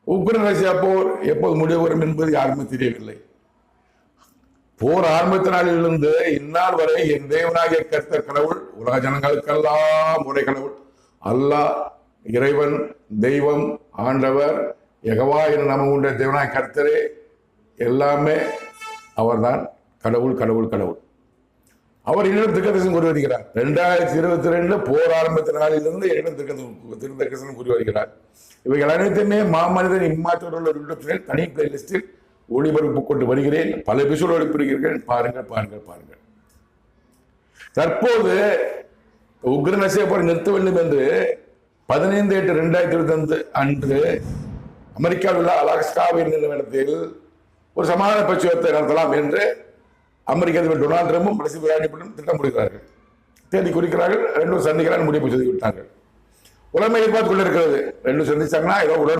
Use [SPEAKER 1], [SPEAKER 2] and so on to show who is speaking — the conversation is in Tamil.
[SPEAKER 1] உக்ரைன் ரஷ்யா போர் எப்போது முடிவு வரும் என்பது யாருமே தெரியவில்லை. போர் ஆரம்பித்த நாளிலிருந்து இந்நாள் வரை என் தேவனாகிய கர்த்தர் கடவுள், உலக ஜனங்களுக்கெல்லாம் ஒரே கடவுள், அல்லாஹ், இறைவன், தெய்வம், ஆண்டவர், யெகோவா என நாம உண்ட தேவனாகிய கர்த்தரே, எல்லாமே அவர்தான். கடவுள் கடவுள் கடவுள். அவர் இன்னும் தீர்க்கதரிசனம் கூறி வருகிறார். 2022 போர் ஆரம்பித்த நாளிலிருந்து என்னிடம் தீர்க்கதரிசனம் கூறி வருகிறார். இவைகள் அனைத்துமே மாமனிதன் இம்மாற்றோட தனி பிளேலிஸ்டில் ஒளிபரப்பு கொண்டு வருகிறேன். பல எபிசோடு ஒளிபரப்புகிறேன். பாருங்கள் பாருங்கள் பாருங்கள். தற்போது உக்ரைன் ரஷ்யா போரை நிறுத்த வேண்டும் என்று 15/8/2025 அன்று அமெரிக்காவில் உள்ள அலாஸ்காவின் நிறுவனத்தில் ஒரு சமாதான பேச்சுவார்த்தை நடத்தலாம் என்று அமெரிக்க அதிபர் டொனால்டு ட்ரம்பும் பிரதமர் விளாடிமிர் புட்டினும் திட்டம் முடிக்கிறார்கள். தேதி குறிக்கிறார்கள். ரெண்டும் சந்திக்கிறார்கள். முடிவு செய்து விட்டார்கள். உலகம் எதிர்பார்த்து கொண்டிருக்கிறது. ரெண்டும் சந்திச்சாங்கன்னா ஏதோ